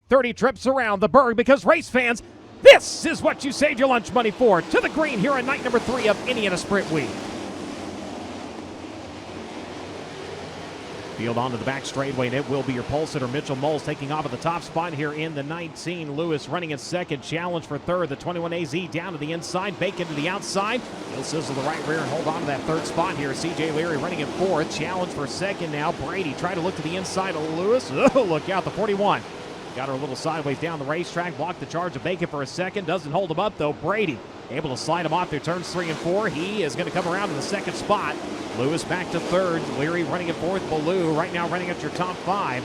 30 trips around the Berg, because race fans, this is what you saved your lunch money for. To the green here on night number 3 of Indiana Sprint Week. Field onto the back straightaway, and it will be your pole sitter, Mitchell Moles, taking off at the top spot here in the 19. Lewis running in second, challenge for third. The 21 AZ down to the inside, Bacon to the outside. He'll sizzle the right rear and hold on to that third spot here. CJ Leary running in fourth, challenge for second now. Brady try to look to the inside of Lewis. Oh, look out, the 41. Got her a little sideways down the racetrack, blocked the charge of Bacon for a second. Doesn't hold him up though. Brady able to slide him off through turns 3 and 4. He is going to come around to the second spot. Lewis back to third. Leary running in fourth. Ballou right now running at your top 5.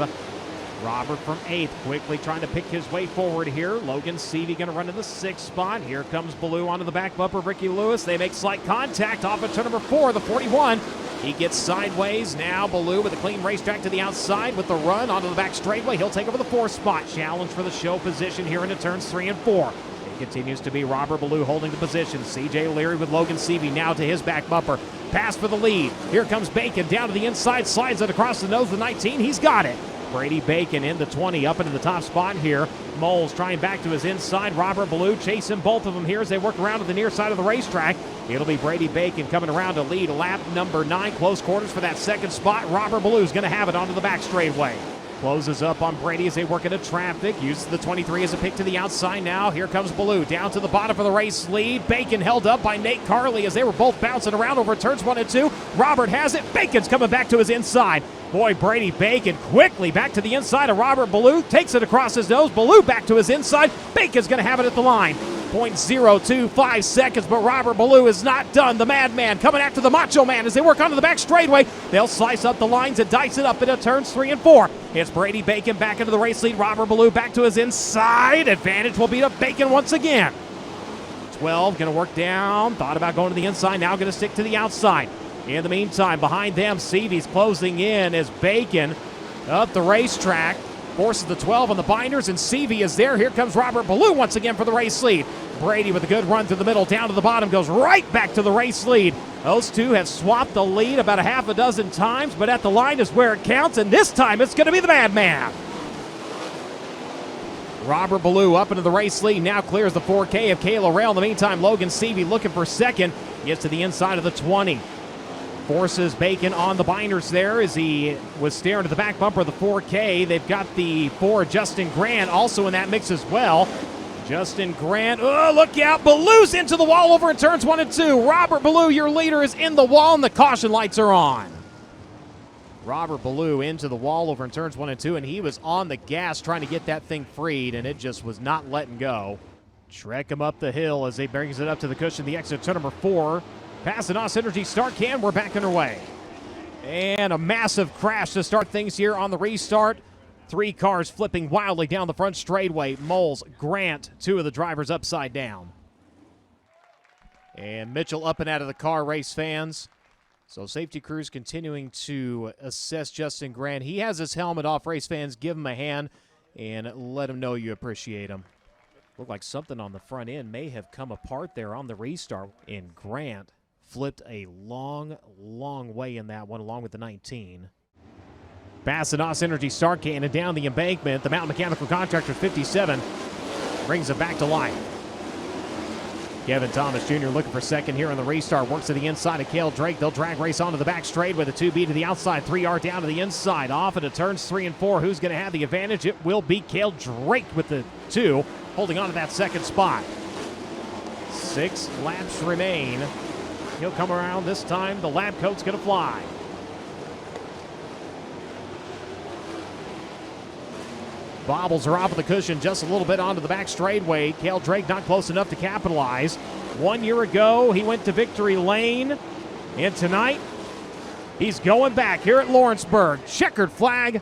Robert from 8th, quickly trying to pick his way forward here. Logan Seavey going to run to the 6th spot. Here comes Ballou onto the back bumper of Ricky Lewis. They make slight contact off of turn number 4, the 41. He gets sideways. Now Ballou with a clean racetrack to the outside with the run onto the back straightaway. He'll take over the 4th spot. Challenge for the show position here into turns 3 and 4. It continues to be Robert Ballou holding the position. CJ Leary with Logan Seavey now to his back bumper. Pass for the lead. Here comes Bacon down to the inside. Slides it across the nose of the 19. He's got it. Brady Bacon in the 20 up into the top spot here. Moles trying back to his inside. Robert Ballou chasing both of them here as they work around to the near side of the racetrack. It'll be Brady Bacon coming around to lead lap number 9. Close quarters for that second spot. Robert Ballou's going to have it onto the back straightaway. Closes up on Brady as they work into traffic. Uses the 23 as a pick to the outside now. Here comes Ballou down to the bottom for the race lead. Bacon held up by Nate Carley as they were both bouncing around over turns 1 and 2. Robert has it. Bacon's coming back to his inside. Boy, Brady Bacon quickly back to the inside of Robert Ballou. Takes it across his nose. Ballou back to his inside. Bacon's going to have it at the line. 0.025 seconds, but Robert Ballou is not done. The Madman coming after the Macho Man as they work onto the back straightaway. They'll slice up the lines and dice it up into turns 3 and 4. It's Brady Bacon back into the race lead. Robert Ballou back to his inside. Advantage will be to Bacon once again. 12 going to work down. Thought about going to the inside. Now going to stick to the outside. In the meantime, behind them, Seavey's closing in as Bacon up the racetrack. Forces the 12 on the binders, and Seavey is there. Here comes Robert Ballou once again for the race lead. Brady with a good run through the middle, down to the bottom, goes right back to the race lead. Those two have swapped the lead about a half a dozen times, but at the line is where it counts, and this time it's going to be the Madman. Robert Ballou up into the race lead, now clears the 4K of Kayla Rail. In the meantime, Logan Seavey looking for second, gets to the inside of the 20. Forces Bacon on the binders there as he was staring at the back bumper of the 4K. They've got the 4 Justin Grant also in that mix as well. Justin Grant, oh, look out. Ballou's into the wall over in turns 1 and 2. Robert Ballou, your leader, is in the wall, and the caution lights are on. Robert Ballou into the wall over in turns 1 and 2, and he was on the gas trying to get that thing freed, and it just was not letting go. Trek him up the hill as they brings it up to the cushion. The exit turn number 4. Passing us Energy start can. We're back underway. And a massive crash to start things here on the restart. 3 cars flipping wildly down the front straightaway. Moles, Grant, 2 of the drivers upside down. And Mitchell up and out of the car, race fans. So safety crews continuing to assess Justin Grant. He has his helmet off, race fans. Give him a hand and let him know you appreciate him. Looked like something on the front end may have come apart there on the restart. And Grant flipped a long, long way in that one, along with the 19. Bassinos Energy start can and down the embankment. The Mountain Mechanical Contractor 57 brings it back to life. Kevin Thomas Jr. looking for second here on the restart. Works to the inside of Cale Drake. They'll drag race onto the back straight with a 2B to the outside. 3R down to the inside. Off into turns 3 and 4. Who's going to have the advantage? It will be Cale Drake with the 2, holding on to that second spot. 6 laps remain. He'll come around this time. The lab coat's going to fly. Bobbles are off of the cushion just a little bit onto the back straightaway. Cale Drake not close enough to capitalize. 1 year ago, he went to victory lane. And tonight, he's going back here at Lawrenceburg. Checkered flag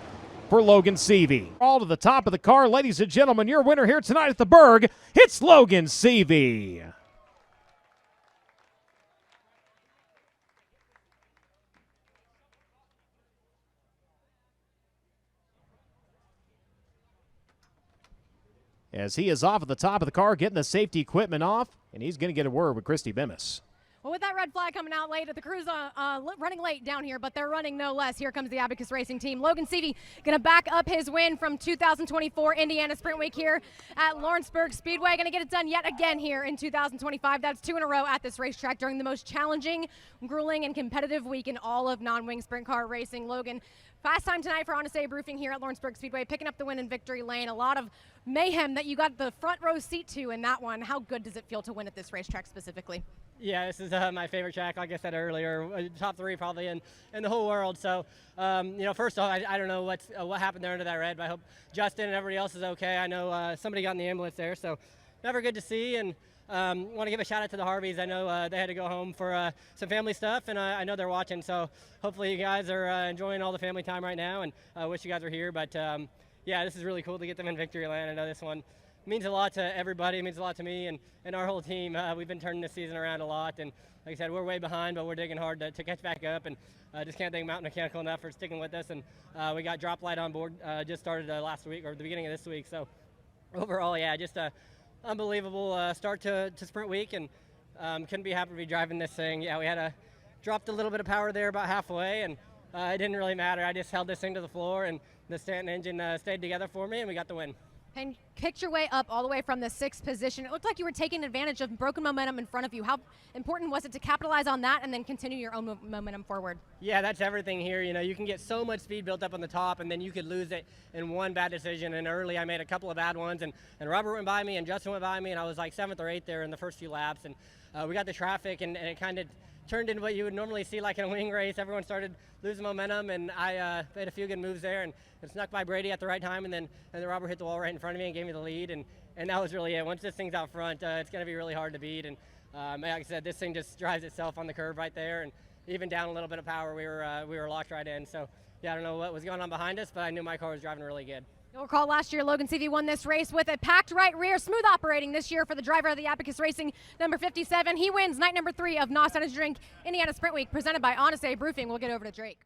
for Logan Seavey. All to the top of the car. Ladies and gentlemen, your winner here tonight at the Berg, it's Logan Seavey. As he is off at the top of the car, getting the safety equipment off, and he's going to get a word with Christy Bemis. Well, with that red flag coming out late, the crew's running late down here, but they're running no less. Here comes the Abacus Racing team. Logan Seavey going to back up his win from 2024 Indiana Sprint Week here at Lawrenceburg Speedway. Going to get it done yet again here in 2025. That's 2 in a row at this racetrack during the most challenging, grueling, and competitive week in all of non-wing sprint car racing. Logan, fast time tonight for Honest Abe Roofing here at Lawrenceburg Speedway, picking up the win in victory lane. A lot of mayhem that you got the front row seat to in that one. How good does it feel to win at this racetrack specifically? Yeah, this is my favorite track, like I said earlier, top 3 probably in the whole world. So, first off, I don't know what happened there under that red, but I hope Justin and everybody else is okay. I know somebody got in the ambulance there, so never good to see. And want to give a shout out to the Harveys. I know they had to go home for some family stuff, and I know they're watching. So hopefully you guys are enjoying all the family time right now, and I wish you guys were here. But yeah, this is really cool to get them in victory lane. I know this one means a lot to everybody. It means a lot to me and our whole team. We've been turning this season around a lot, and like I said, we're way behind, but we're digging hard to catch back up, and just can't thank Mountain Mechanical enough for sticking with us. And we got Drop Light on board, just started last week, or the beginning of this week. So overall, yeah, just a unbelievable start to sprint week, and couldn't be happy to be driving this thing. Yeah, we had dropped a little bit of power there about halfway, and it didn't really matter. I just held this thing to the floor, and the Stanton engine stayed together for me, and we got the win. And picked your way up all the way from the 6th position. It looked like you were taking advantage of broken momentum in front of you. How important was it to capitalize on that and then continue your own momentum forward? Yeah, that's everything here. You know, you can get so much speed built up on the top, and then you could lose it in one bad decision. And early, I made a couple of bad ones, and Robert went by me, and Justin went by me, and I was like 7th or 8th there in the first few laps. And we got the traffic, and it kind of turned into what you would normally see like in a wing race. Everyone started losing momentum, and I made a few good moves there, and snuck by Brady at the right time, and then Robert hit the wall right in front of me and gave me the lead, and that was really it. Once this thing's out front, it's going to be really hard to beat, and like I said, this thing just drives itself on the curve right there, and even down a little bit of power, we were locked right in. So yeah, I don't know what was going on behind us, but I knew my car was driving really good. You'll recall last year Logan Seavey won this race with a packed right rear, smooth operating this year for the driver of the Abacus Racing, number 57. He wins night number 3 of NOS Energy Drink Indiana Sprint Week, presented by Honest Abe Roofing. We'll get over to Drake.